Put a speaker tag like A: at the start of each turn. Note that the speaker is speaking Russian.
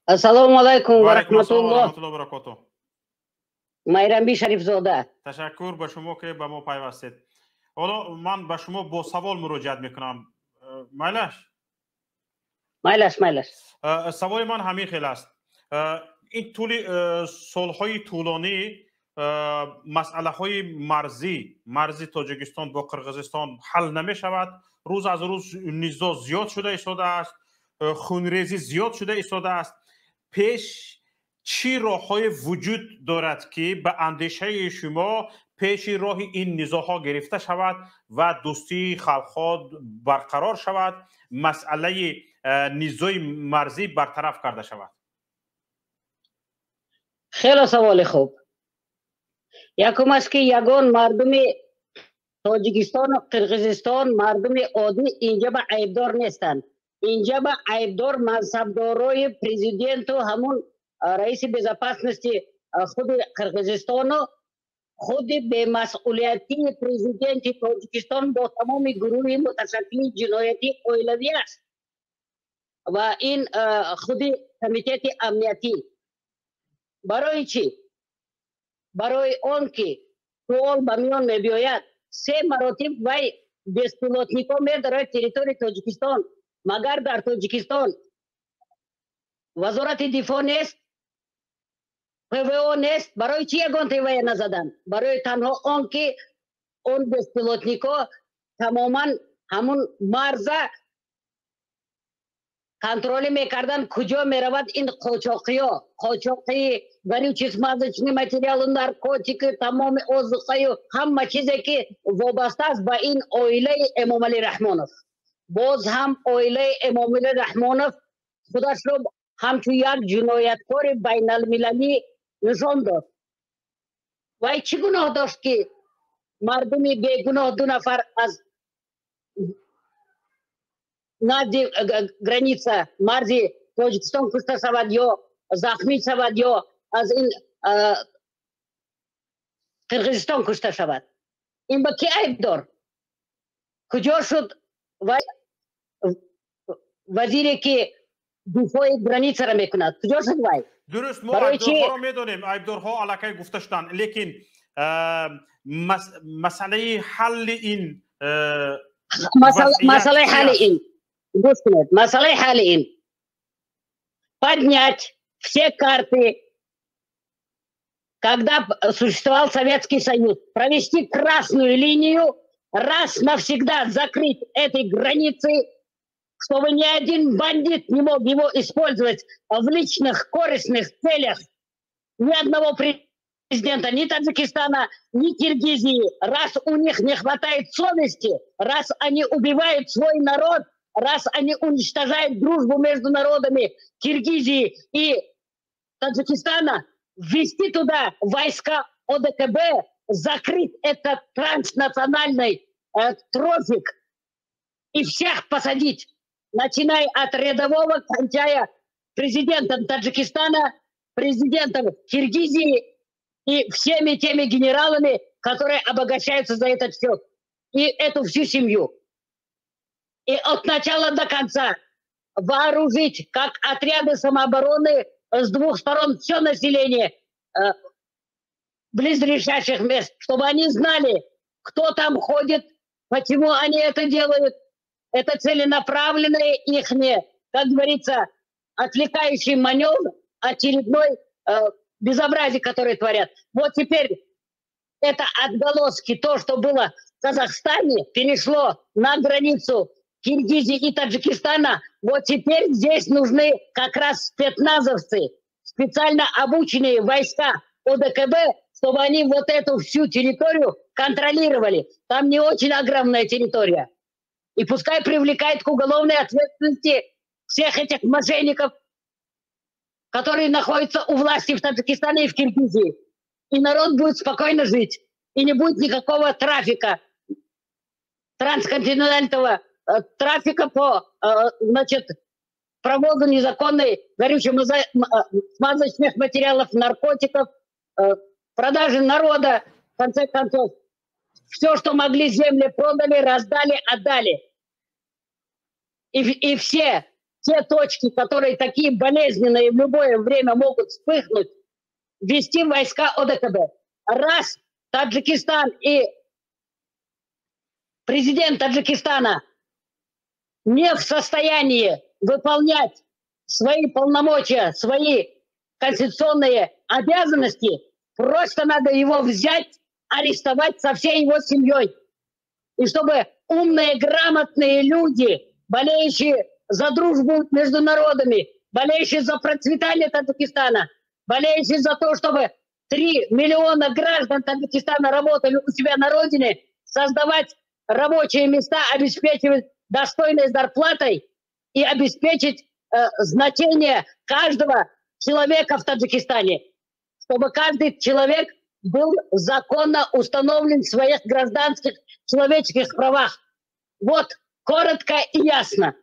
A: Ассаламу алайкум
B: ва
A: ва
B: алайкум ассалом ва
A: рахматуллоh.
B: раҳматуллоҳи ва баракатуҳ.
A: Майрамби Шарифзода.
B: Ташаккур ба шумо ки ба мо пайвастед. ҳоло ман ба шумо бо савол муроҷиат мекунам. Майлаш?
A: Майлаш.
B: Саволи ман ҳамин хел аст. ин тӯли солҳои тӯлонӣ масъалаҳои марзи Тоҷикистон бо Қирғизистон ҳал намешавад. Рӯз аз рӯз низоъ зиёд шуда истодааст, хунрезӣ зиёд шуда истодааст. пеш чӣ роҳҳое вуҷуд дорад ки ба андешаи шумо пеши роҳи ин низоъҳо гирифта шавад ва дӯстии халқҳо барқарор шавад, масъалаи низои марзӣ бартараф карда шавад?
A: хело саволи хуб. Якум аст ки ягон мардуми Тоҷикистону Қирғизистон мардуми оддӣ инҷа ба айбдор нестанд. Инҷа ба айбдор мансабдорои президенту ҳамун раиси безопасности худи Қирғизистону худи бемасъулиятии президенти Тоҷикистон бо тамоми гурӯҳи муташаккили ҷиноятӣ оилавӣ аст ва ин худи комитети амниятӣ. барои чӣ? барои он ки суол ба миён мебиёяд, 3 маротиб вай беспилотникҳо медорад территорияи Тоҷикистон. Магар дар Тоҷикистон вазорати дифоъ нест, ПВО нест. барои чӣ ягонтаи вай назаданд? барои танҳо он ки он беспилотникҳо тамоман ҳамун марза контроле мекардан, куҷо меравад ин қочоқиҳо, қочоқии горюче-смазочни материалу, наркотики, тамоми озуқаю ҳама чизе ки вобаста аст ба ин оилаи Эмомалӣ Раҳмонов. боз ҳам оилаи Эмомалӣ Раҳмонов худашро ҳамчун як ҷинояткори байналмилалӣ нишон дод. вай чӣ гуноҳ дошт ки мардуми бегуноҳ 2 нафар аз назди граница марзи Тоҷикистон кушта шавад ё захмӣ шавад ё аз ин Қирғизистон кушта шавад? ин ба кӣ айбдор? куҷо шуд вай вазире ки дифои границаро мекунад? куҷо шуд вай?
B: дуруст, мо айбдорҳоро медонем, айбдорҳо аллакай гуфта шуданд, лекин масъалаи ҳалли ин
A: масъалаи ҳалли ин масъалаи ҳалли ин поднять все карты, когда существовал Советский Союз, провести красную линию, раз навсегда закрыть эти границы, чтобы ни один бандит не мог его использовать в личных корыстных целях. Ни одного президента, ни Таджикистана, ни Киргизии. Раз у них не хватает совести, раз они убивают свой народ, раз они уничтожают дружбу между народами Киргизии и Таджикистана, ввести туда войска ОДКБ, закрыть этот транснациональный трофик и всех посадить, начиная от рядового, кончая президентом Таджикистана, президентом Киргизии и всеми теми генералами, которые обогащаются за этот счет. И эту всю семью. И от начала до конца вооружить, как отряды самообороны, с 2 сторон все население близлежащих мест, чтобы они знали, кто там ходит, почему они это делают. Это целенаправленное ихнее, как говорится, отвлекающий маневр, очередной безобразие, которое творят. Вот теперь это отголоски, то, что было в Казахстане, перешло на границу Киргизии и Таджикистана. Вот теперь здесь нужны как раз спецназовцы, специально обученные войска ОДКБ, чтобы они вот эту всю территорию контролировали. Там не очень огромная территория. И пускай привлекает к уголовной ответственности всех этих мошенников, которые находятся у власти в Таджикистане и в Киргизии. И народ будет спокойно жить. И не будет никакого трафика, трансконтинентального трафика по, значит, провозу незаконной горюче-смазочных материалов, наркотиков, продажи народа, в конце концов. Все, что могли, земли продали, раздали, отдали. И все те точки, которые такие болезненные в любое время могут вспыхнуть, ввести войска ОДКБ. Раз Таджикистан и президент Таджикистана не в состоянии выполнять свои полномочия, свои конституционные обязанности, просто надо его взять, арестовать со всей его семьей. И чтобы умные, грамотные люди, болеющие за дружбу между народами, болеющие за процветание Таджикистана, болеющие за то, чтобы 3 миллиона граждан Таджикистана работали у себя на родине, создавать рабочие места, обеспечивать достойной зарплатой и обеспечить значение каждого человека в Таджикистане, чтобы каждый человек был законно установлен в своих гражданских человеческих правах. Вот коротко и ясно.